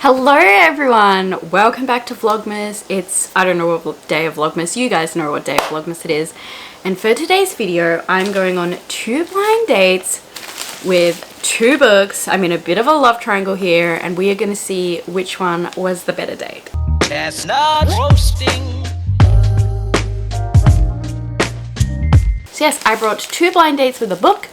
Hello everyone, welcome back to Vlogmas. I don't know what day of Vlogmas, you guys know what day of Vlogmas it is. And for today's video, I'm going on 2 blind dates with 2 books. I'm in a bit of a love triangle here and we are going to see which one was the better date. Chestnut roasting. So yes, I brought 2 blind dates with a book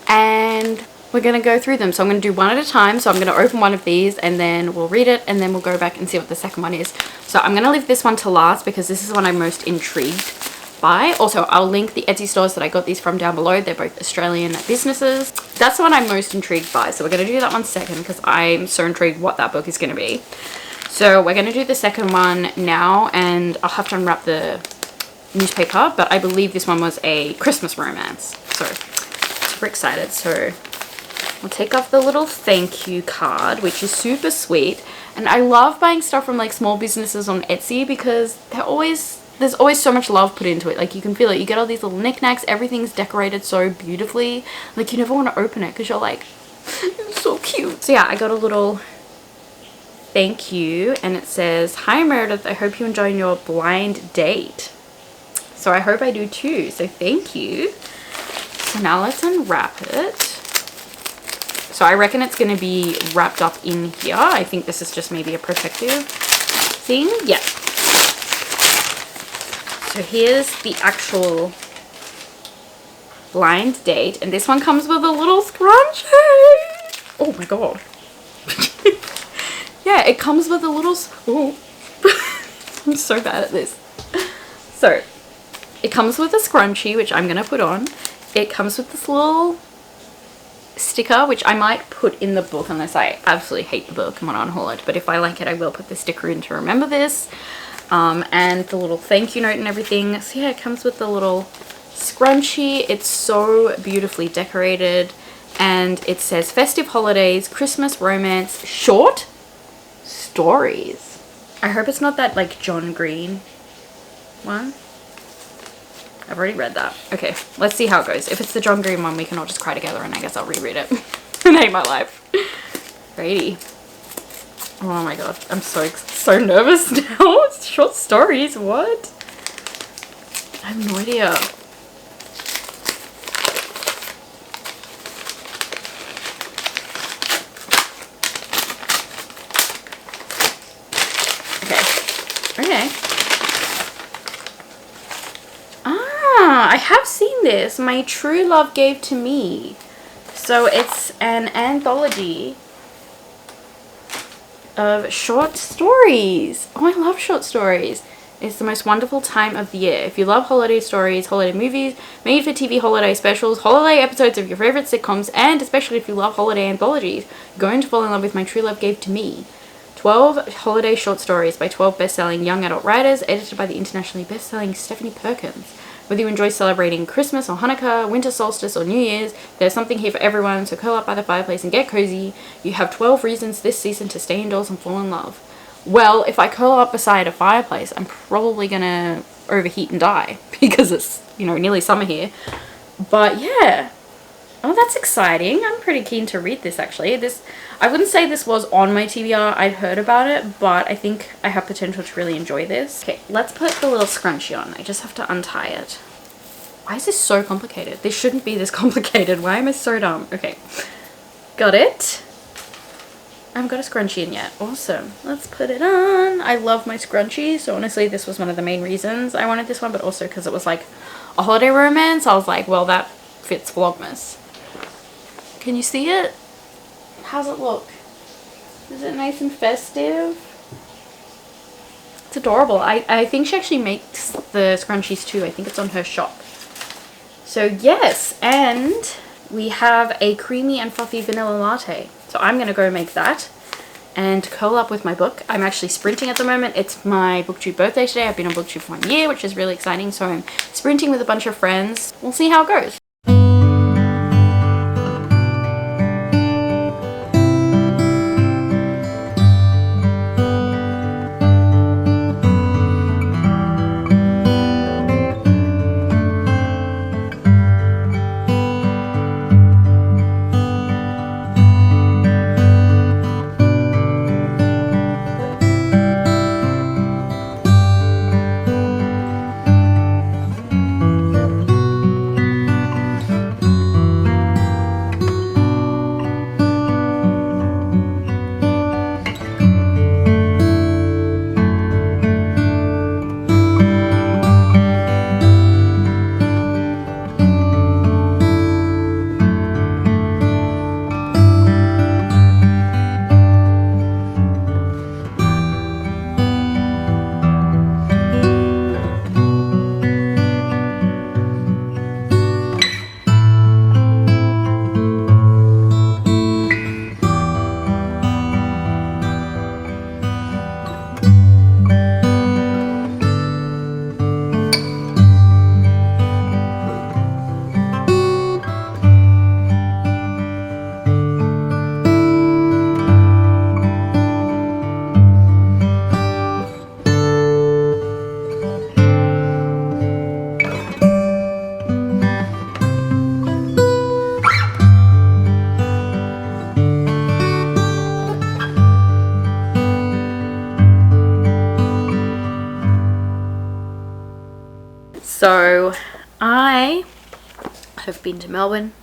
and we're going to go through them. So I'm going to do one at a time. So I'm going to open one of these and then we'll read it and then we'll go back and see what the second one is. So I'm going to leave this one to last because this is one I'm most intrigued by. Also, I'll link the Etsy stores that I got these from down below. They're both Australian businesses. That's the one I'm most intrigued by. So we're going to do that one second because I'm so intrigued what that book is going to be. So we're going to do the second one now and I'll have to unwrap the newspaper, but I believe this one was a Christmas romance. So super excited. So I'll take off the little thank you card, which is super sweet. And I love buying stuff from like small businesses on Etsy because there's always so much love put into it. Like you can feel it. You get all these little knickknacks. Everything's decorated so beautifully. Like you never want to open it because you're like, it's so cute. So yeah, I got a little thank you and it says, "Hi Meredith, I hope you enjoyed your blind date." So I hope I do too. So thank you. So now let's unwrap it. So I reckon it's going to be wrapped up in here. I think this is just maybe a protective thing. Yeah. So here's the actual blind date. And this one comes with a little scrunchie. Oh my god. Yeah, it comes with a little... Oh. I'm so bad at this. So it comes with a scrunchie, which I'm going to put on. It comes with this little sticker, which I might put in the book unless I absolutely hate the book and want to unhaul it, but if I like it I will put the sticker in to remember this, and the little thank you note and everything. So yeah, it comes with the little scrunchie. It's so beautifully decorated and it says festive holidays, Christmas romance, short stories. I hope it's not that like John Green one. I've already read that. Okay, let's see how it goes. If it's the John Green one, we can all just cry together and I guess I'll reread it and hate my life. Righty. Oh my god, I'm so nervous now. It's short stories, what? I have no idea. Okay. I have seen this. My True Love Gave to Me. So it's an anthology of short stories. Oh, I love short stories. It's the most wonderful time of the year. If you love holiday stories, holiday movies, made for TV holiday specials, holiday episodes of your favorite sitcoms, and especially if you love holiday anthologies, you're going to fall in love with My True Love Gave to Me. 12 holiday short stories by 12 best-selling young adult writers, edited by the internationally best-selling Stephanie Perkins. Whether you enjoy celebrating Christmas or Hanukkah, winter solstice or New Year's, there's something here for everyone, so curl up by the fireplace and get cozy. You have 12 reasons this season to stay indoors and fall in love. Well, if I curl up beside a fireplace, I'm probably gonna overheat and die because it's, you know, nearly summer here. But yeah. Oh, that's exciting. I'm pretty keen to read this actually. I wouldn't say this was on my TBR. I'd heard about it, but I think I have potential to really enjoy this. Okay, let's put the little scrunchie on. I just have to untie it. Why is this so complicated? This shouldn't be this complicated. Why am I so dumb? Okay, got it. I haven't got a scrunchie in yet. Awesome. Let's put it on. I love my scrunchie, so honestly this was one of the main reasons I wanted this one, but also because it was like a holiday romance. I was like, well, that fits Vlogmas. Can you see it? How's it look? Is it nice and festive? It's adorable. I think she actually makes the scrunchies too. I think it's on her shop. So yes, and we have a creamy and fluffy vanilla latte. So I'm going to go make that and curl up with my book. I'm actually sprinting at the moment. It's my booktube birthday today. I've been on booktube for 1 year, which is really exciting. So I'm sprinting with a bunch of friends. We'll see how it goes. So I have been to Melbourne.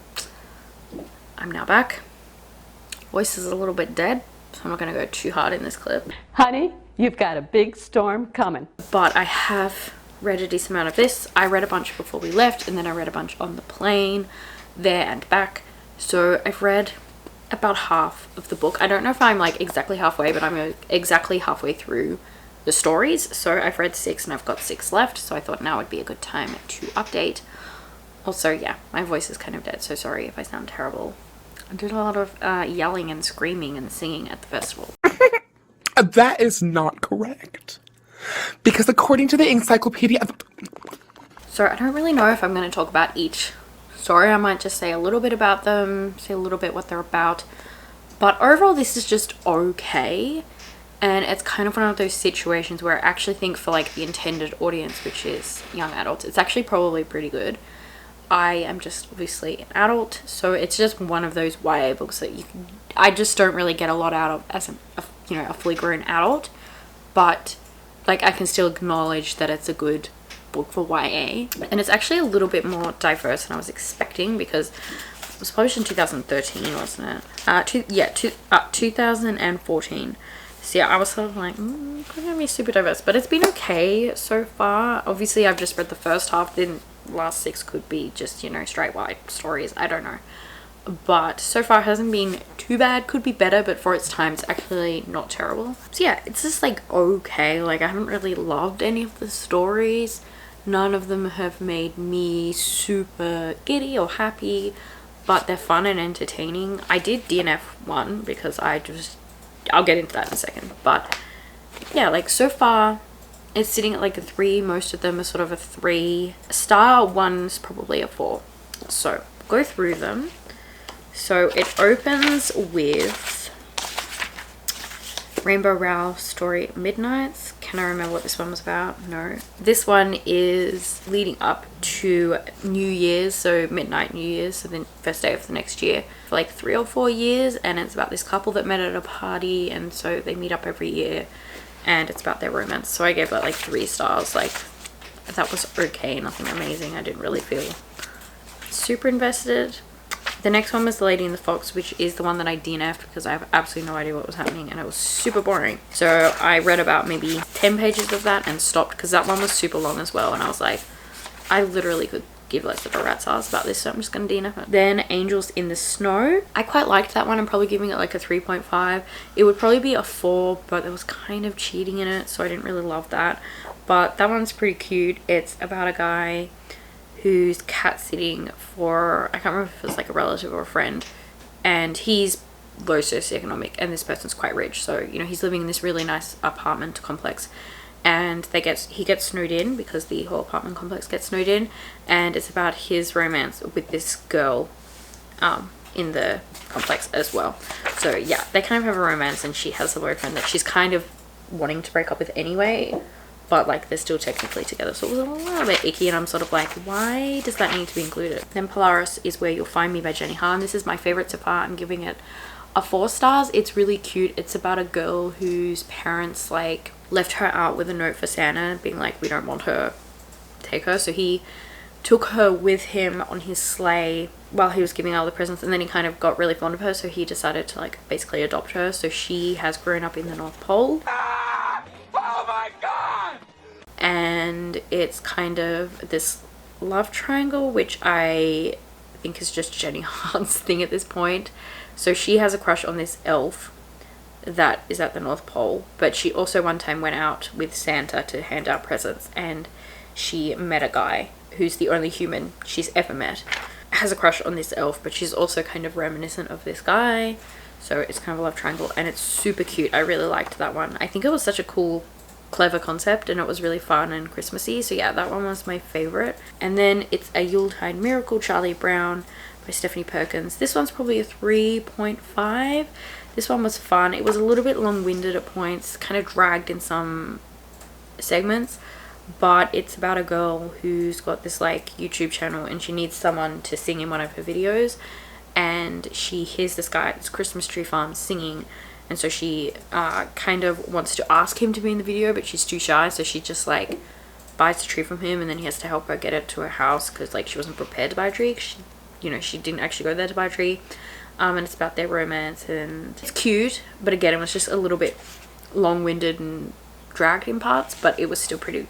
I'm now back. Voice is a little bit dead, so I'm not going to go too hard in this clip. Honey, you've got a big storm coming. But I have read a decent amount of this. I read a bunch before we left, and then I read a bunch on the plane there and back. So I've read about half of the book. I don't know if I'm like exactly halfway, but I'm exactly halfway through the stories. So I've read 6 and I've got 6 left, so I thought now would be a good time to update. Also, yeah, my voice is kind of dead, so sorry if I sound terrible. I did a lot of yelling and screaming and singing at the festival. That is not correct. Because according to the encyclopedia of... So I don't really know if I'm going to talk about each story. I might just say a little bit about them, say a little bit what they're about. But overall, this is just okay. And it's kind of one of those situations where I actually think for like the intended audience, which is young adults, it's actually probably pretty good. I am just obviously an adult, so it's just one of those YA books that I just don't really get a lot out of as a fully grown adult, but like I can still acknowledge that it's a good book for YA, and it's actually a little bit more diverse than I was expecting because it was published in 2013, wasn't it? 2014. So yeah, I was sort of like, it's gonna be super diverse, but it's been okay so far. Obviously, I've just read the first half, then last 6 could be just, straight white stories. I don't know. But so far it hasn't been too bad. Could be better, but for its time, it's actually not terrible. So yeah, it's just like okay. Like I haven't really loved any of the stories. None of them have made me super giddy or happy, but they're fun and entertaining. I did DNF one because I'll get into that in a second. But yeah, like so far it's sitting at like a 3. Most of them are sort of a 3 star. One's probably a 4. So go through them. So it opens with Rainbow Rowell story Midnights. Can I remember what this one was about? No. This one is leading up to New Year's, so midnight New Year's, so the first day of the next year, for like 3 or 4 years, and it's about this couple that met at a party, and so they meet up every year, and it's about their romance. So I gave that like 3 stars. Like that was okay, nothing amazing. I didn't really feel super invested. The next one was The Lady and the Fox, which is the one that I DNF'd because I have absolutely no idea what was happening and it was super boring. So I read about maybe 10 pages of that and stopped because that one was super long as well, and I was like, I literally could give less of a rat's ass about this, so I'm just gonna DNF it. Then Angels in the Snow. I quite liked that one. I'm probably giving it like a 3.5. It would probably be a 4, but there was kind of cheating in it, so I didn't really love that. But that one's pretty cute. It's about a guy who's cat sitting for, I can't remember if it's like a relative or a friend, and he's low socioeconomic and this person's quite rich, so he's living in this really nice apartment complex, and he gets snowed in because the whole apartment complex gets snowed in, and it's about his romance with this girl in the complex as well. So yeah, they kind of have a romance, and she has a boyfriend that she's kind of wanting to break up with anyway, but like they're still technically together, so it was a little bit icky, and I'm sort of like, why does that need to be included? Then Polaris is Where You'll Find Me by Jenny Han. This is my favorite so far. I'm giving it a 4 stars. It's really cute. It's about a girl whose parents like left her out with a note for Santa being like, we don't want her, take her. So he took her with him on his sleigh while he was giving out all the presents, and then he kind of got really fond of her, so he decided to like basically adopt her. So she has grown up in the North Pole. Oh my god! And it's kind of this love triangle, which I think is just Jenny Han's thing at this point. So she has a crush on this elf that is at the North Pole, but she also one time went out with Santa to hand out presents, and she met a guy who's the only human she's ever met, has a crush on this elf, but she's also kind of reminiscent of this guy. So it's kind of a love triangle, and it's super cute. I really liked that one. I think it was such a cool, clever concept, and it was really fun and Christmassy. So yeah, that one was my favorite. And then it's A Yuletide Miracle, Charlie Brown by Stephanie Perkins. This one's probably a 3.5. This one was fun. It was a little bit long-winded at points, kind of dragged in some segments, but it's about a girl who's got this like YouTube channel, and she needs someone to sing in one of her videos, and she hears this guy at this Christmas tree farm singing, and so she kind of wants to ask him to be in the video, but she's too shy, so she just like buys a tree from him, and then he has to help her get it to her house because like she wasn't prepared to buy a tree. She didn't actually go there to buy a tree. And it's about their romance, and it's cute, but again, it was just a little bit long-winded and dragged in parts, but it was still pretty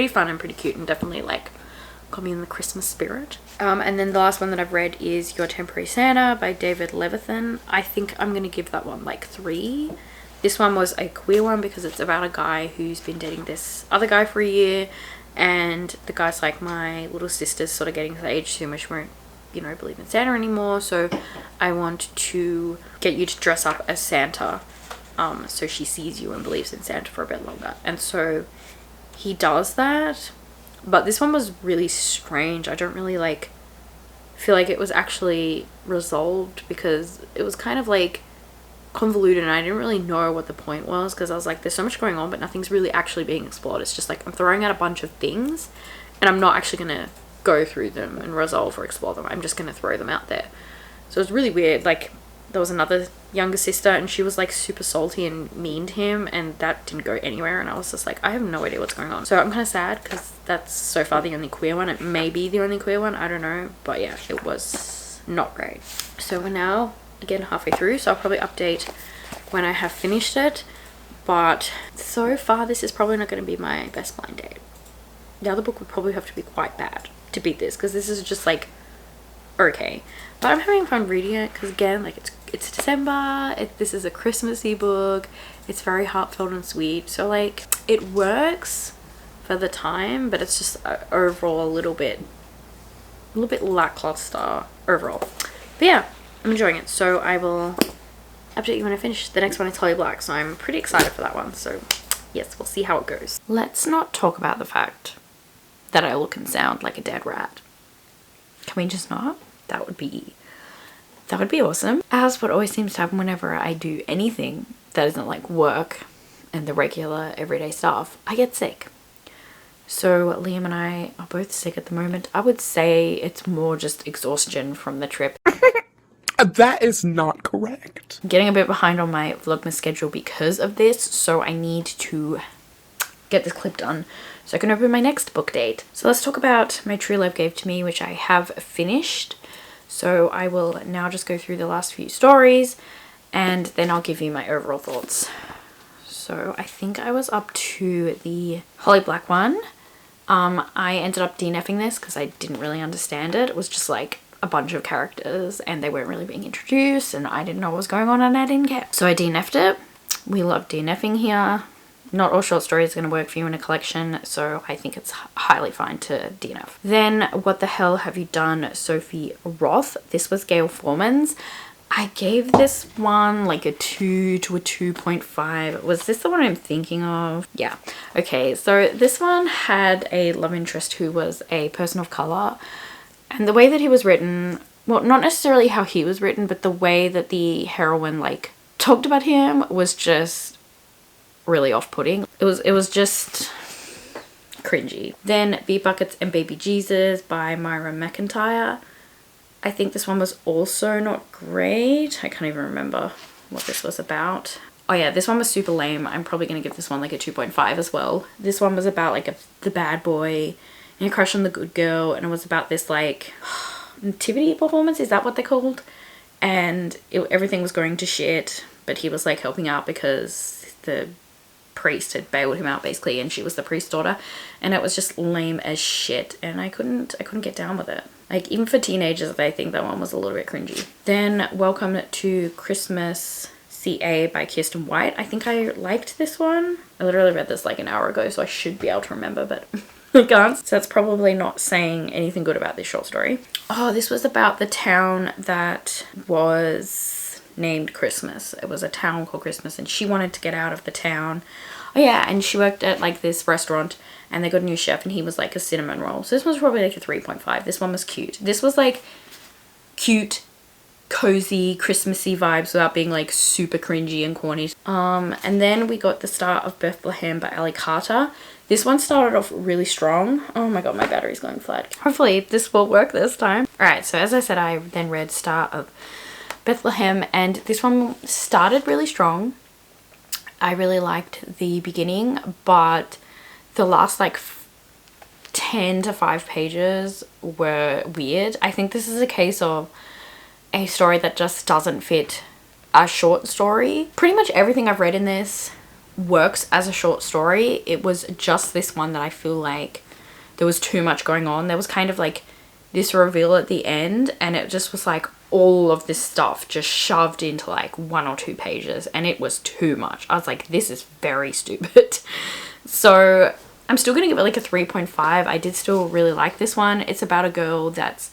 fun and pretty cute, and definitely like got me in the Christmas spirit. And then the last one that I've read is Your Temporary Santa by David Levithan. I think I'm gonna give that one like 3. This one was a queer one because it's about a guy who's been dating this other guy for a year, and the guy's like, my little sister's sort of getting to the age soon where she won't, believe in Santa anymore, so I want to get you to dress up as Santa, so she sees you and believes in Santa for a bit longer. And so he does that, but this one was really strange. I don't really feel like it was actually resolved because it was kind of like convoluted, and I didn't really know what the point was because I was like, there's so much going on but nothing's really actually being explored. It's just like I'm throwing out a bunch of things and I'm not actually gonna go through them and resolve or explore them. I'm just gonna throw them out there. So it was really weird. Like, there was another younger sister and she was like super salty and mean to him, and that didn't go anywhere, and I was just like, I have no idea what's going on. So I'm kind of sad because that's so far the only queer one. It may be the only queer one, I don't know, but yeah, it was not great. So we're now again halfway through, so I'll probably update when I have finished it, but so far this is probably not going to be my best blind date. The other book would probably have to be quite bad to beat this, because this is just like okay, but I'm having fun reading it because again, like it's December, this is a Christmassy book, it's very heartfelt and sweet, so like it works for the time, but it's just overall a little bit lackluster overall. But yeah, I'm enjoying it, so I will update you when I finish. The next one is Holly Black, so I'm pretty excited for that one, so yes, we'll see how it goes. Let's not talk about the fact that I look and sound like a dead rat. Can we just not? That would be awesome. As what always seems to happen whenever I do anything that isn't like work and the regular everyday stuff, I get sick. So Liam and I are both sick at the moment. I would say it's more just exhaustion from the trip. That is not correct. I'm getting a bit behind on my Vlogmas schedule because of this, so I need to get this clip done so I can open my next book date. So let's talk about My True Love Gave to Me, which I have finished. So I will now just go through the last few stories and then I'll give you my overall thoughts. So I think I was up to the Holly Black one. I ended up DNFing this because I didn't really understand it. It was just like a bunch of characters and they weren't really being introduced and I didn't know what was going on and I didn't care. So I DNF'd it. We love DNFing here. Not all short stories are going to work for you in a collection, so I think it's highly fine to DNF. Then What the Hell Have You Done, Sophie Roth. This was Gail Forman's. I gave this one like a 2 to a 2.5. Was this the one I'm thinking of? Yeah. Okay, so this one had a love interest who was a person of color, and the way that he was written, well, not necessarily how he was written, but the way that the heroine like talked about him was just really off-putting. It was just cringy. Then Beat Buckets and Baby Jesus by Myra McIntyre. I think this one was also not great. I can't even remember what this was about. Oh yeah, this one was super lame. I'm probably gonna give this one like a 2.5 as well. This one was about like the bad boy and a crush on the good girl, and it was about this like nativity performance, is that what they're called? And everything was going to shit, but he was like helping out because the priest had bailed him out basically, and she was the priest's daughter, and it was just lame as shit, and I couldn't get down with it. Like, even for teenagers, I think that one was a little bit cringy. Then Welcome to Christmas CA by Kirsten White. I think I liked this one. I literally read this like an hour ago, so I should be able to remember, but I can't. So that's probably not saying anything good about this short story. Oh, this was about the town that was named Christmas. It was a town called Christmas, and she wanted to get out of the town. Oh yeah, and she worked at like this restaurant, and they got a new chef, and he was like a cinnamon roll. So this was probably like a 3.5. This one was cute. This was like cute, cozy, Christmassy vibes without being like super cringy and corny. And then we got The Star of Bethlehem by Ali Carter. This one started off really strong. Oh my god, my battery's going flat. Hopefully this will work this time. Alright, so as I said, I then read Star of Bethlehem, and this one started really strong. I really liked the beginning, but the last like 10 to 5 pages were weird. I think this is a case of a story that just doesn't fit a short story. Pretty much everything I've read in this works as a short story. It was just this one that I feel like there was too much going on. There was kind of like this reveal at the end, and it just was like all of this stuff just shoved into like 1 or 2 pages, and it was too much. I was like, this is very stupid. So I'm still gonna give it like a 3.5. I did still really like this one. It's about a girl that's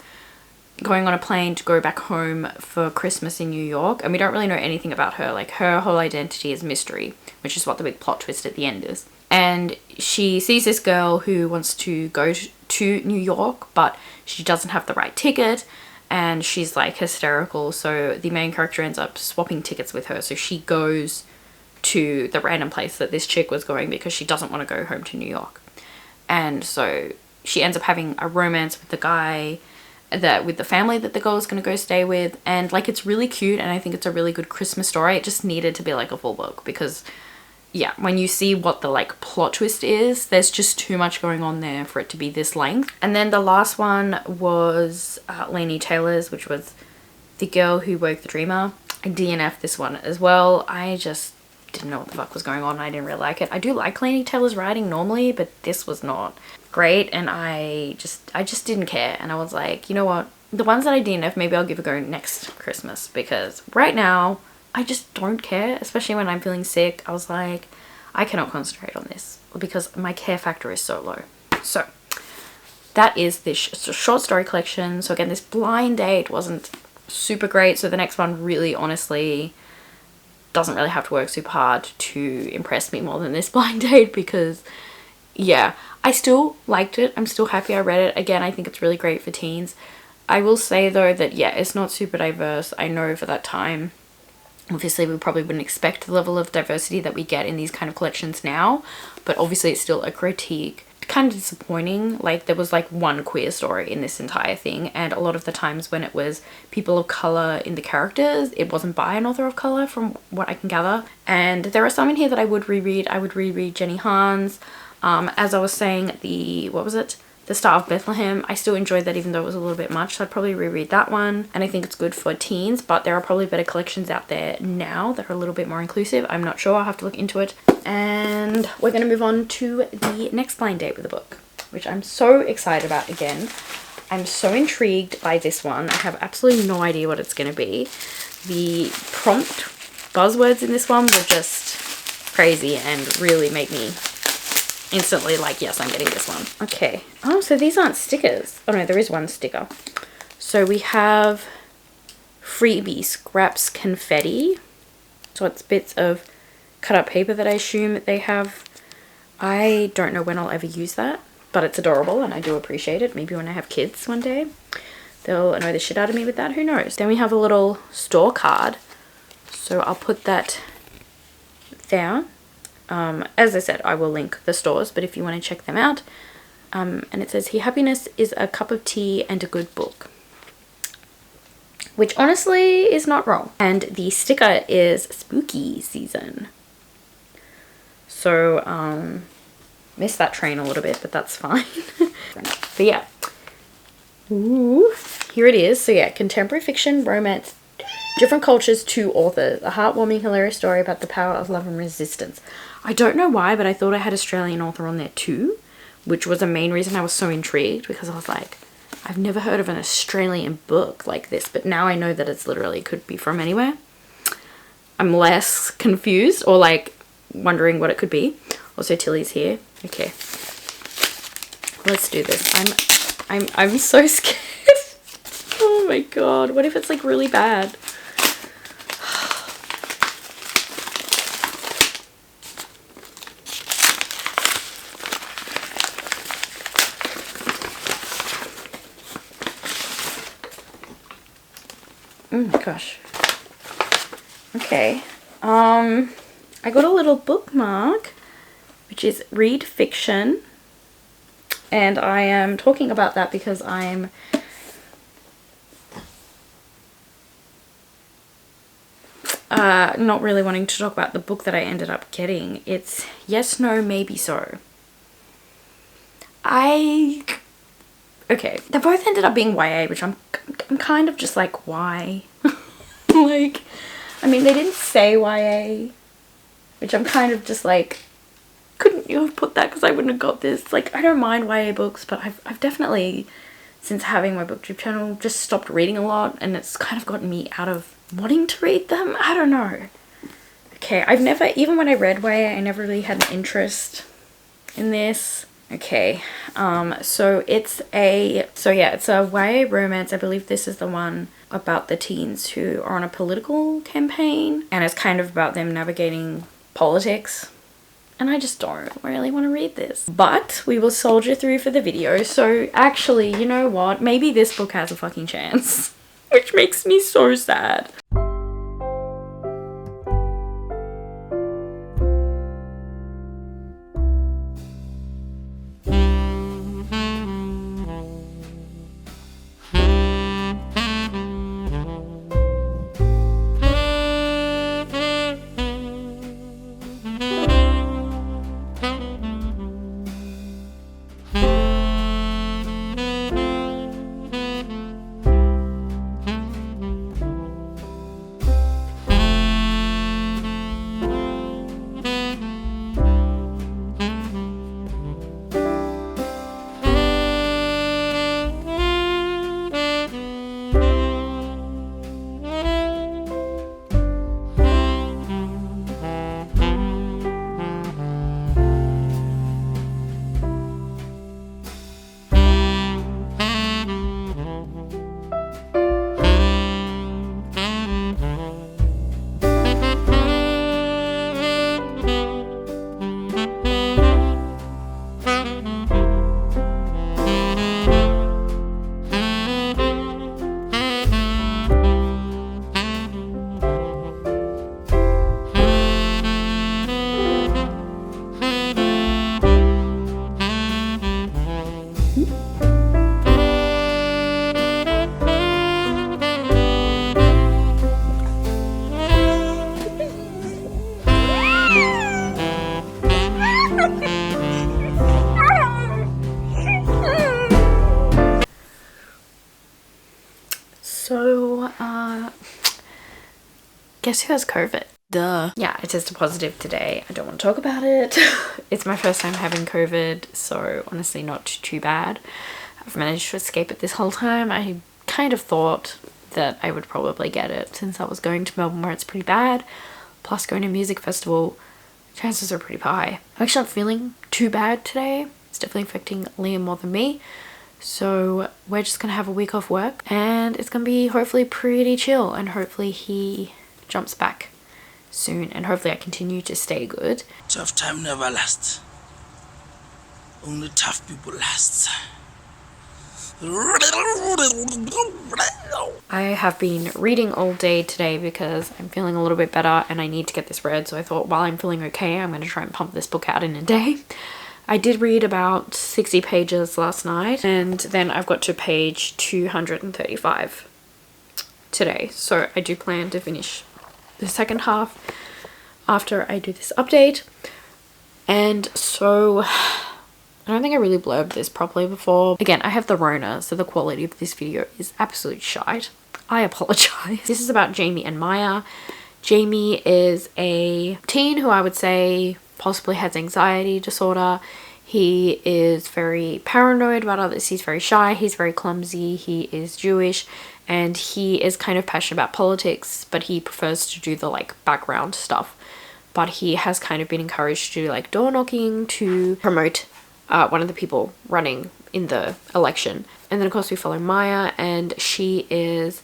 going on a plane to go back home for Christmas in New York, and we don't really know anything about her. Like, her whole identity is mystery, which is what the big plot twist at the end is. And she sees this girl who wants to go to New York, but she doesn't have the right ticket, and she's like hysterical. So the main character ends up swapping tickets with her, so she goes to the random place that this chick was going because she doesn't want to go home to New York. And so she ends up having a romance with the guy, with the family that the girl is going to go stay with. And like, it's really cute, and I think it's a really good Christmas story. It just needed to be like a full book because, yeah, when you see what the like plot twist is, there's just too much going on there for it to be this length. And then the last one was Laini Taylor's, which was The Girl Who Woke the Dreamer. I DNF'd this one as well. I just didn't know what the fuck was going on. I didn't really like it. I do like Laini Taylor's writing normally, but this was not great, and I just didn't care. And I was like, you know what, the ones that I DNF, maybe I'll give a go next Christmas, because right now I just don't care, especially when I'm feeling sick. I was like, I cannot concentrate on this because my care factor is so low. So that is this short story collection. So again, this blind date wasn't super great, so the next one really honestly doesn't really have to work super hard to impress me more than this blind date, because yeah, I still liked it. I'm still happy I read it. Again, I think it's really great for teens. I will say though that, yeah, it's not super diverse. I know for that time, obviously we probably wouldn't expect the level of diversity that we get in these kind of collections now, but obviously it's still a critique. Kind of disappointing. Like, there was like one queer story in this entire thing, and a lot of the times when it was people of color in the characters, it wasn't by an author of color from what I can gather. And there are some in here that I would reread. I would reread Jenny Han's. As I was saying, what was it? The Star of Bethlehem. I still enjoyed that, even though it was a little bit much, so I'd probably reread that one. And I think it's good for teens, but there are probably better collections out there now that are a little bit more inclusive. I'm not sure. I'll have to look into it. And we're going to move on to the next blind date with the book, which I'm so excited about again. I'm so intrigued by this one. I have absolutely no idea what it's going to be. The prompt buzzwords in this one were just crazy and really made me instantly like, yes, I'm getting this one. Okay. Oh, so these aren't stickers. Oh no, there is one sticker. So we have freebie scraps confetti. So it's bits of cut up paper that I assume they have. I don't know when I'll ever use that, but it's adorable and I do appreciate it. Maybe when I have kids one day, they'll annoy the shit out of me with that. Who knows? Then we have a little store card. So I'll put that there. As I said, I will link the stores, but if you want to check them out. And it says here, happiness is a cup of tea and a good book. Which honestly is not wrong. And the sticker is spooky season. So, missed that train a little bit, but that's fine. But yeah. Ooh, here it is. So yeah, contemporary fiction, romance, different cultures, 2 authors. A heartwarming, hilarious story about the power of love and resistance. I don't know why, but I thought I had Australian author on there too, which was the main reason I was so intrigued, because I was like, I've never heard of an Australian book like this, but now I know that it's literally could be from anywhere. I'm less confused or like wondering what it could be. Also, Tilly's here. Okay, let's do this. I'm so scared. Oh my god, what if it's like really bad? Oh my gosh. Okay. I got a little bookmark, which is read fiction. And I am talking about that because I'm not really wanting to talk about the book that I ended up getting. It's Yes, No, Maybe So. Okay, they both ended up being YA, which I'm kind of just like, why? Like, I mean, they didn't say YA, which I'm kind of just like, couldn't you have put that, because I wouldn't have got this. Like, I don't mind YA books, but I've definitely, since having my booktube channel, just stopped reading a lot, and it's kind of gotten me out of wanting to read them. I don't know. Okay, I've never, even when I read YA, I never really had an interest in this. Okay, so it's a YA romance. I believe this is the one about the teens who are on a political campaign, and it's kind of about them navigating politics. And I just don't really want to read this. But we will soldier through for the video. So actually, you know what? Maybe this book has a fucking chance. Which makes me so sad. So, guess who has COVID? Duh. Yeah, I tested positive today. I don't want to talk about it. It's my first time having COVID, so honestly not too bad. I've managed to escape it this whole time. I kind of thought that I would probably get it since I was going to Melbourne where it's pretty bad. Plus going to a music festival, chances are pretty high. I'm actually not feeling too bad today. It's definitely affecting Liam more than me. So we're just gonna have a week off work and it's gonna be hopefully pretty chill, and hopefully he jumps back soon, and hopefully I continue to stay good. Tough time never lasts. Only tough people last. I have been reading all day today because I'm feeling a little bit better and I need to get this read, so I thought while I'm feeling okay I'm going to try and pump this book out in a day. I did read about 60 pages last night, and then I've got to page 235 today, so I do plan to finish the second half after I do this update. And so I don't think I really blurbed this properly before. Again, I have the Rona, so the quality of this video is absolute shite. I apologize. This is about Jamie and Maya. Jamie is a teen who I would say possibly has anxiety disorder. He is very paranoid about others. He's very shy. He's very clumsy. He is Jewish, and he is kind of passionate about politics, but he prefers to do the like background stuff. But he has kind of been encouraged to do like door knocking to promote one of the people running in the election. And then of course we follow Maya, and she is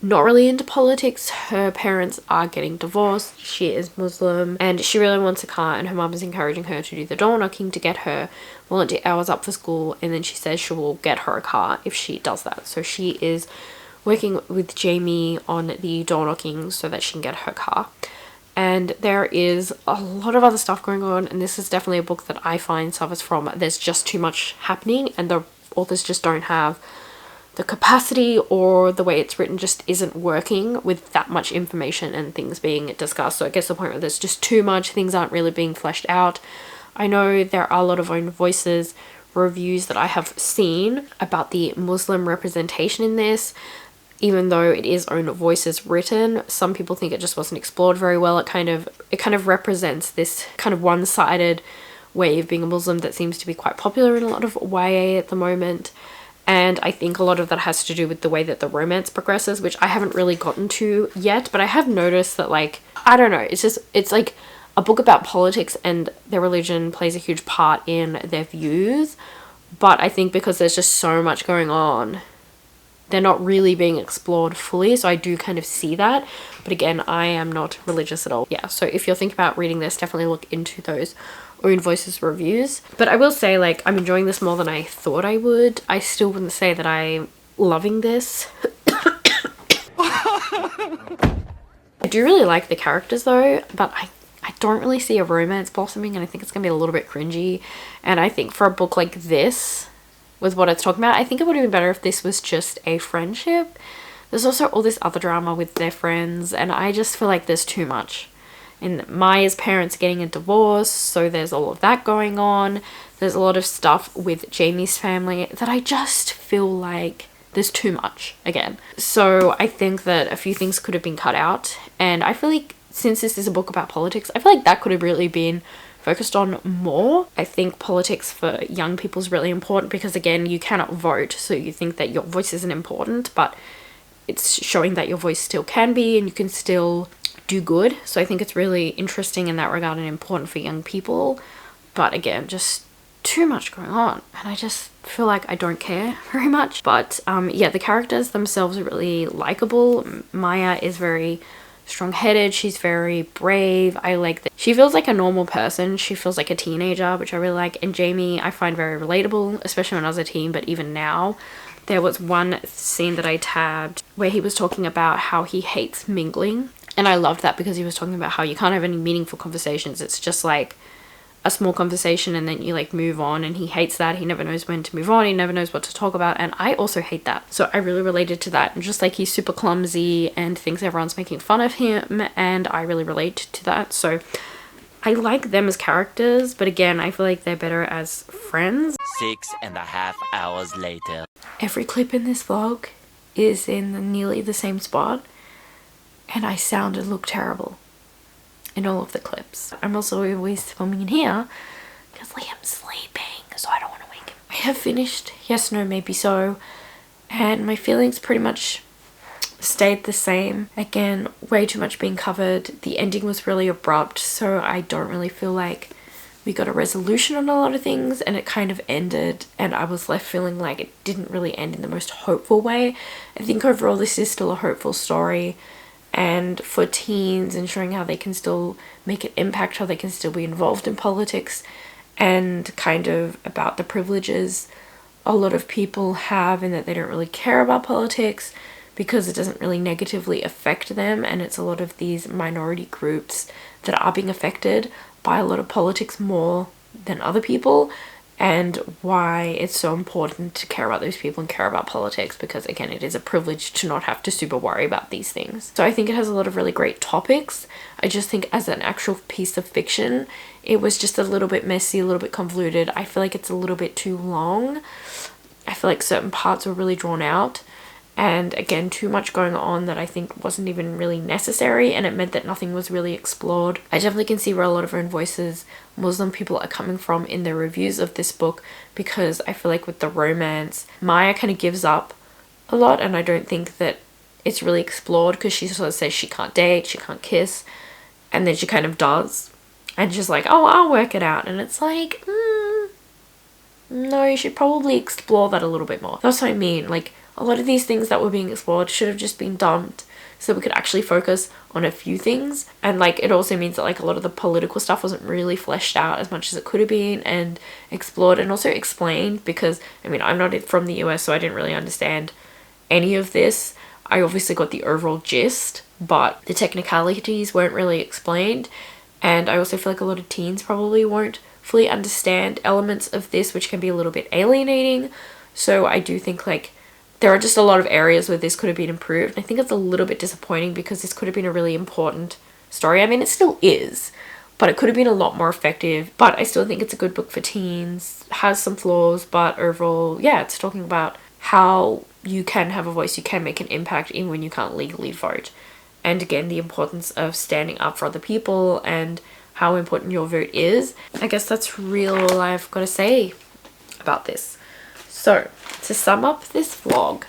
not really into politics. Her parents are getting divorced. She is Muslim and she really wants a car, and her mum is encouraging her to do the door knocking to get her volunteer hours up for school, and then she says she will get her a car if she does that. So she is working with Jamie on the door knocking so that she can get her car. And there is a lot of other stuff going on, and this is definitely a book that I find suffers from there's just too much happening, and the authors just don't have the capacity, or the way it's written just isn't working with that much information and things being discussed. So it gets to the point where there's just too much, things aren't really being fleshed out. I know there are a lot of own voices reviews that I have seen about the Muslim representation in this. Even though it is own voices written, some people think it just wasn't explored very well. It kind of represents this kind of one-sided way of being a Muslim that seems to be quite popular in a lot of YA at the moment. And I think a lot of that has to do with the way that the romance progresses, which I haven't really gotten to yet, but I have noticed that, like, I don't know, it's like a book about politics and their religion plays a huge part in their views, but I think because there's just so much going on, they're not really being explored fully, so I do kind of see that. But again, I am not religious at all. Yeah, so if you're thinking about reading this, definitely look into those own voices reviews. But I will say, like, I'm enjoying this more than I thought I would. I still wouldn't say that I'm loving this. I do really like the characters though, but I don't really see a romance blossoming, and I think it's gonna be a little bit cringy. And I think for a book like this, with what it's talking about, I think it would have been better if this was just a friendship. There's also all this other drama with their friends, and I just feel like there's too much. And Maya's parents getting a divorce, so there's all of that going on. There's a lot of stuff with Jamie's family that I just feel like there's too much again. So I think that a few things could have been cut out, and I feel like since this is a book about politics, I feel like that could have really been focused on more. I think politics for young people is really important because, again, you cannot vote, so you think that your voice isn't important, but it's showing that your voice still can be and you can still do good. So I think it's really interesting in that regard and important for young people. But again, just too much going on, and I just feel like I don't care very much. But yeah, the characters themselves are really likable. Maya is very strong-headed, she's very brave. I like that she feels like a normal person. She feels like a teenager, which I really like. And Jamie I find very relatable, especially when I was a teen, but even now. There was one scene that I tabbed where he was talking about how he hates mingling, and I loved that because he was talking about how you can't have any meaningful conversations. It's just like a small conversation and then you like move on, and he hates that. He never knows when to move on, he never knows what to talk about, and I also hate that. So I really related to that, and just like he's super clumsy and thinks everyone's making fun of him, and I really relate to that. So I like them as characters, but again, I feel like they're better as friends. 6.5 hours later. Every clip in this vlog is in nearly the same spot, and I sound and look terrible in all of the clips. I'm also always filming in here because Liam's sleeping, so I don't want to wake him. I have finished Yes, No, Maybe So, and my feelings pretty much stayed the same. Again, way too much being covered. The ending was really abrupt, so I don't really feel like we got a resolution on a lot of things, and it kind of ended, and I was left feeling like it didn't really end in the most hopeful way. I think overall this is still a hopeful story, and for teens and showing how they can still make an impact, how they can still be involved in politics, and kind of about the privileges a lot of people have and that they don't really care about politics because it doesn't really negatively affect them, and it's a lot of these minority groups that are being affected by a lot of politics more than other people, and why it's so important to care about those people and care about politics, because again, it is a privilege to not have to super worry about these things. So I think it has a lot of really great topics. I just think as an actual piece of fiction, it was just a little bit messy, a little bit convoluted. I feel like it's a little bit too long. I feel like certain parts were really drawn out, and again, too much going on that I think wasn't even really necessary, and it meant that nothing was really explored. I definitely can see where a lot of own voices Muslim people are coming from in their reviews of this book, because I feel like with the romance, Maya kind of gives up a lot, and I don't think that it's really explored, because she sort of says she can't date, she can't kiss, and then she kind of does, and she's like, oh, I'll work it out, and it's like, no, you should probably explore that a little bit more. That's what I mean, like, a lot of these things that were being explored should have just been dumped so we could actually focus on a few things. And like, it also means that like a lot of the political stuff wasn't really fleshed out as much as it could have been and explored and also explained, because I mean, I'm not from the US, so I didn't really understand any of this. I obviously got the overall gist, but the technicalities weren't really explained, and I also feel like a lot of teens probably won't fully understand elements of this, which can be a little bit alienating. So I do think like there are just a lot of areas where this could have been improved. I think it's a little bit disappointing because this could have been a really important story. I mean, it still is, but it could have been a lot more effective. But I still think it's a good book for teens. It has some flaws, but overall, yeah, it's talking about how you can have a voice, you can make an impact even when you can't legally vote. And again, the importance of standing up for other people and how important your vote is. I guess that's really all I've got to say about this. So, to sum up this vlog,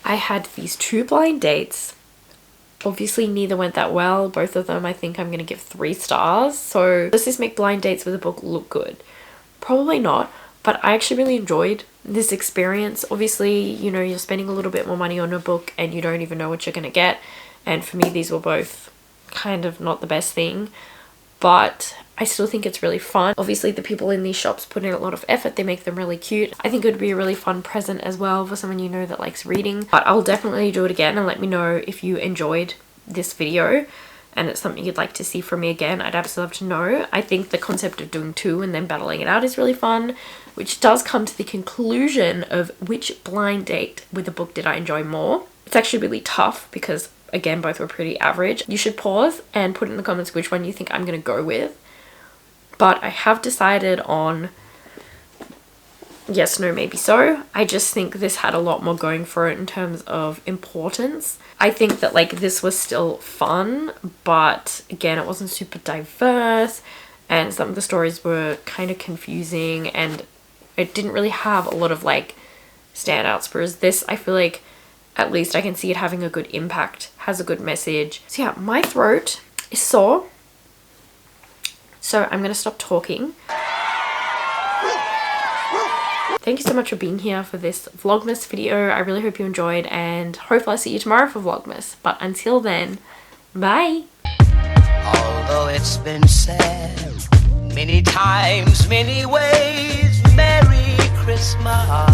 I had these 2 blind dates. Obviously, neither went that well. Both of them, I think I'm going to give 3 stars. So, does this make blind dates with a book look good? Probably not, but I actually really enjoyed this experience. Obviously, you know, you're spending a little bit more money on a book and you don't even know what you're going to get. And for me, these were both kind of not the best thing, but I still think it's really fun. Obviously, the people in these shops put in a lot of effort. They make them really cute. I think it would be a really fun present as well for someone you know that likes reading. But I'll definitely do it again, and let me know if you enjoyed this video and it's something you'd like to see from me again. I'd absolutely love to know. I think the concept of doing 2 and then battling it out is really fun, which does come to the conclusion of which blind date with a book did I enjoy more. It's actually really tough because, again, both were pretty average. You should pause and put in the comments which one you think I'm going to go with. But I have decided on yes, no, maybe so. I just think this had a lot more going for it in terms of importance. I think that like this was still fun, but again, it wasn't super diverse and some of the stories were kind of confusing and it didn't really have a lot of like standouts, whereas this, I feel like at least I can see it having a good impact, has a good message. So yeah, my throat is sore, so I'm gonna stop talking. Thank you so much for being here for this Vlogmas video. I really hope you enjoyed and hopefully I'll see you tomorrow for Vlogmas. But until then, bye! Although it's been said many times, many ways, Merry Christmas.